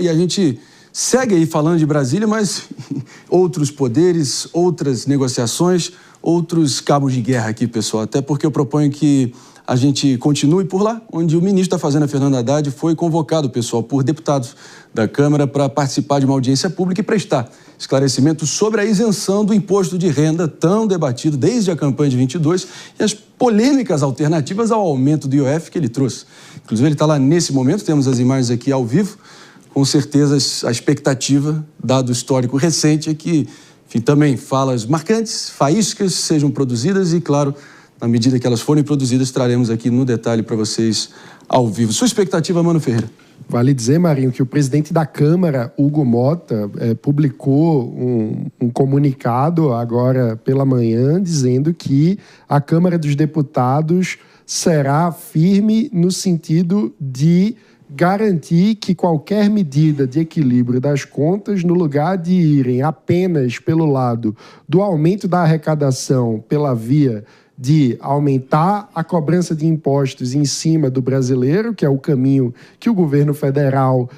E a gente segue aí falando de Brasília, mas outros poderes, outras negociações, outros cabos de guerra aqui, pessoal. Até porque eu proponho que a gente continue por lá, onde o ministro da Fazenda, Fernando Haddad, foi convocado, pessoal, por deputados da Câmara para participar de uma audiência pública e prestar esclarecimentos sobre a isenção do imposto de renda tão debatido desde a campanha de 22 e as polêmicas alternativas ao aumento do IOF que ele trouxe. Inclusive, ele está lá nesse momento, temos as imagens aqui ao vivo. Com certeza, a expectativa, dado o histórico recente, é que, enfim, também falas marcantes, faíscas sejam produzidas e, claro, na medida que elas forem produzidas, traremos aqui no detalhe para vocês ao vivo. Sua expectativa, Mano Ferreira? Vale dizer, Marinho, que o presidente da Câmara, Hugo Mota, publicou um comunicado agora pela manhã dizendo que a Câmara dos Deputados será firme no sentido de garantir que qualquer medida de equilíbrio das contas, no lugar de irem apenas pelo lado do aumento da arrecadação pela via de aumentar a cobrança de impostos em cima do brasileiro, que é o caminho que o governo federal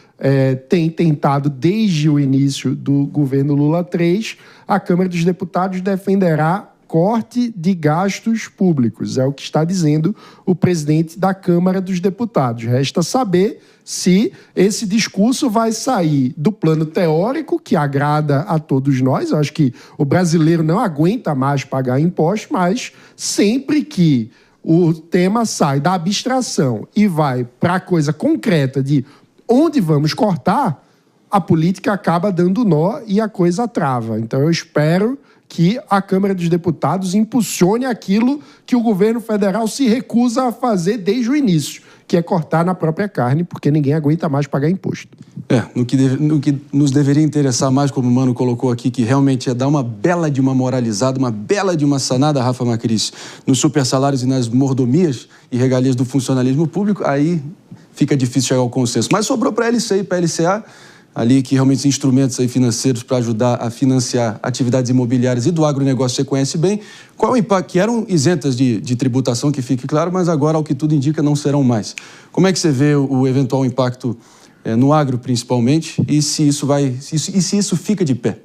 tem tentado desde o início do governo Lula III, a Câmara dos Deputados defenderá corte de gastos públicos, é o que está dizendo o presidente da Câmara dos Deputados. Resta saber se esse discurso vai sair do plano teórico, que agrada a todos nós. Eu acho que o brasileiro não aguenta mais pagar impostos, mas sempre que o tema sai da abstração e vai para a coisa concreta de onde vamos cortar, a política acaba dando nó e a coisa trava. Então eu espero que a Câmara dos Deputados impulsione aquilo que o governo federal se recusa a fazer desde o início, que é cortar na própria carne, porque ninguém aguenta mais pagar imposto. No que nos deveria interessar mais, como o Mano colocou aqui, que realmente é dar uma bela de uma moralizada, uma bela de uma sanada, Rafa Macris, nos supersalários e nas mordomias e regalias do funcionalismo público, aí fica difícil chegar ao consenso. Mas sobrou para a LCI e para a LCA, ali que realmente instrumentos aí financeiros para ajudar a financiar atividades imobiliárias e do agronegócio você conhece bem. Qual é o impacto? Que eram isentas de tributação, que fique claro, mas agora, ao que tudo indica, não serão mais. Como é que você vê o eventual impacto no agro, principalmente, e se isso fica de pé?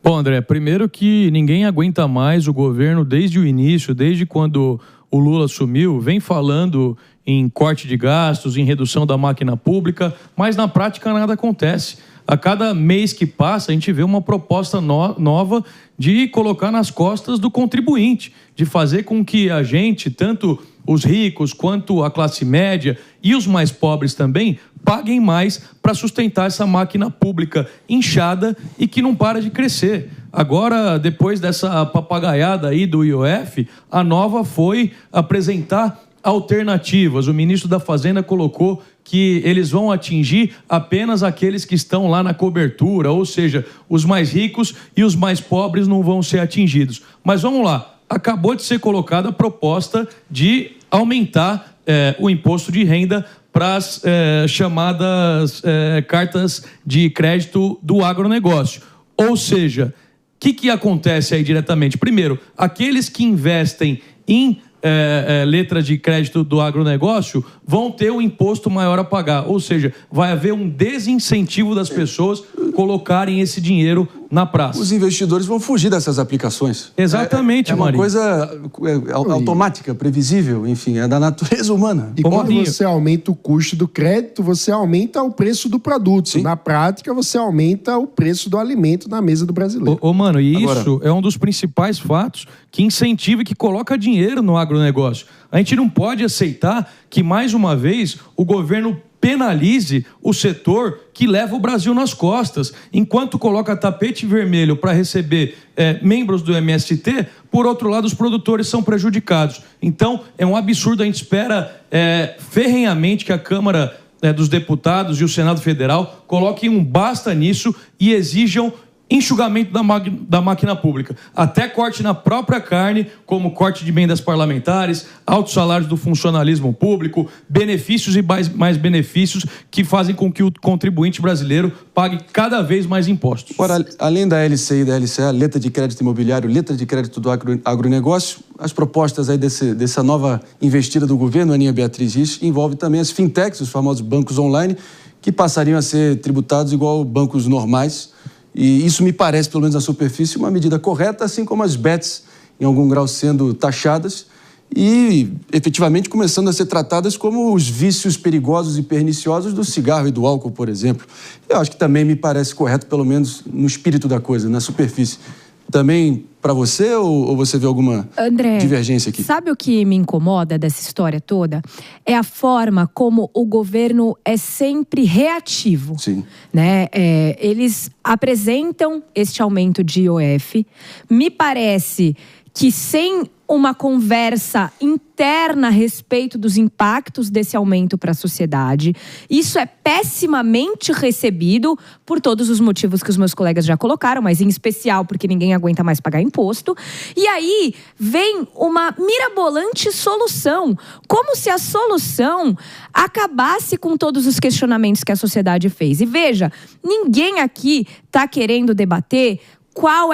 Bom, André, primeiro que ninguém aguenta mais o governo desde o início, desde quando o Lula assumiu, vem falando em corte de gastos, em redução da máquina pública, mas na prática nada acontece. A cada mês que passa, a gente vê uma proposta nova de colocar nas costas do contribuinte, de fazer com que a gente, tanto os ricos quanto a classe média e os mais pobres também, paguem mais para sustentar essa máquina pública inchada e que não para de crescer. Agora, depois dessa papagaiada aí do IOF, a nova foi apresentar alternativas. O ministro da Fazenda colocou que eles vão atingir apenas aqueles que estão lá na cobertura, ou seja, os mais ricos e os mais pobres não vão ser atingidos. Mas vamos lá, acabou de ser colocada a proposta de aumentar o imposto de renda para as chamadas cartas de crédito do agronegócio. Ou seja, o que acontece aí diretamente? Primeiro, aqueles que investem em letra de crédito do agronegócio vão ter um imposto maior a pagar. Ou seja, vai haver um desincentivo das pessoas colocarem esse dinheiro na praça. Os investidores vão fugir dessas aplicações. Exatamente, uma coisa automática, previsível, enfim, é da natureza humana. E quando você aumenta o custo do crédito, você aumenta o preço do produto. Sim. Na prática, você aumenta o preço do alimento na mesa do brasileiro. Mano, e isso é um dos principais fatos que incentiva e que coloca dinheiro no agronegócio. A gente não pode aceitar que, mais uma vez, o governo penalize o setor que leva o Brasil nas costas. Enquanto coloca tapete vermelho para receber membros do MST, por outro lado, os produtores são prejudicados. Então, é um absurdo. A gente espera ferrenhamente que a Câmara dos Deputados e o Senado Federal coloquem um basta nisso e exijam enxugamento da máquina pública. Até corte na própria carne, como corte de emendas parlamentares, altos salários do funcionalismo público, benefícios e mais benefícios que fazem com que o contribuinte brasileiro pague cada vez mais impostos. Ora, além da LCI e da LCA, letra de crédito imobiliário, letra de crédito do agronegócio, as propostas aí dessa nova investida do governo, Aninha Beatriz Risch, envolve também as fintechs, os famosos bancos online, que passariam a ser tributados igual bancos normais. E isso me parece, pelo menos na superfície, uma medida correta, assim como as bets, em algum grau, sendo taxadas e, efetivamente, começando a ser tratadas como os vícios perigosos e perniciosos do cigarro e do álcool, por exemplo. Eu acho que também me parece correto, pelo menos no espírito da coisa, na superfície. Também para você ou você vê alguma divergência aqui? Sabe o que me incomoda dessa história toda? É a forma como o governo é sempre reativo. Sim. Né? Eles apresentam este aumento de IOF. Me parece que sem uma conversa interna a respeito dos impactos desse aumento para a sociedade. Isso é pessimamente recebido por todos os motivos que os meus colegas já colocaram, mas em especial porque ninguém aguenta mais pagar imposto. E aí vem uma mirabolante solução, como se a solução acabasse com todos os questionamentos que a sociedade fez. E veja, ninguém aqui está querendo debater qual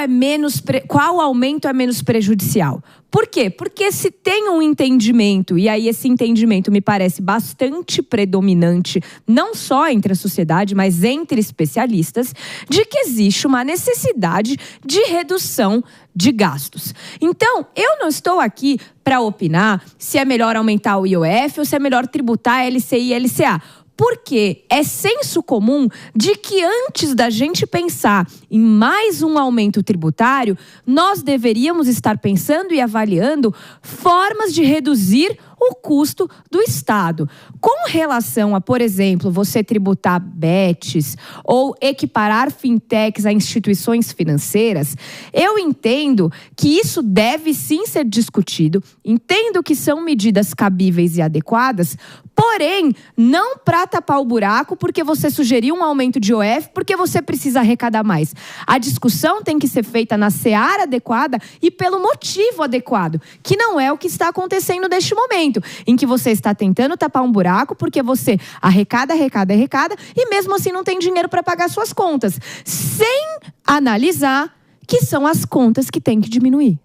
aumento é menos prejudicial. Por quê? Porque se tem um entendimento, e aí esse entendimento me parece bastante predominante, não só entre a sociedade, mas entre especialistas, de que existe uma necessidade de redução de gastos. Então, eu não estou aqui para opinar se é melhor aumentar o IOF ou se é melhor tributar a LCI e LCA. Porque é senso comum de que antes da gente pensar em mais um aumento tributário, nós deveríamos estar pensando e avaliando formas de reduzir o custo do Estado. Com relação a, por exemplo, você tributar bets ou equiparar fintechs a instituições financeiras, eu entendo que isso deve sim ser discutido, entendo que são medidas cabíveis e adequadas, porém, não para tapar o buraco porque você sugeriu um aumento de IOF, porque você precisa arrecadar mais. A discussão tem que ser feita na seara adequada e pelo motivo adequado, que não é o que está acontecendo neste momento, em que você está tentando tapar um buraco porque você arrecada e mesmo assim não tem dinheiro para pagar suas contas, sem analisar que são as contas que tem que diminuir.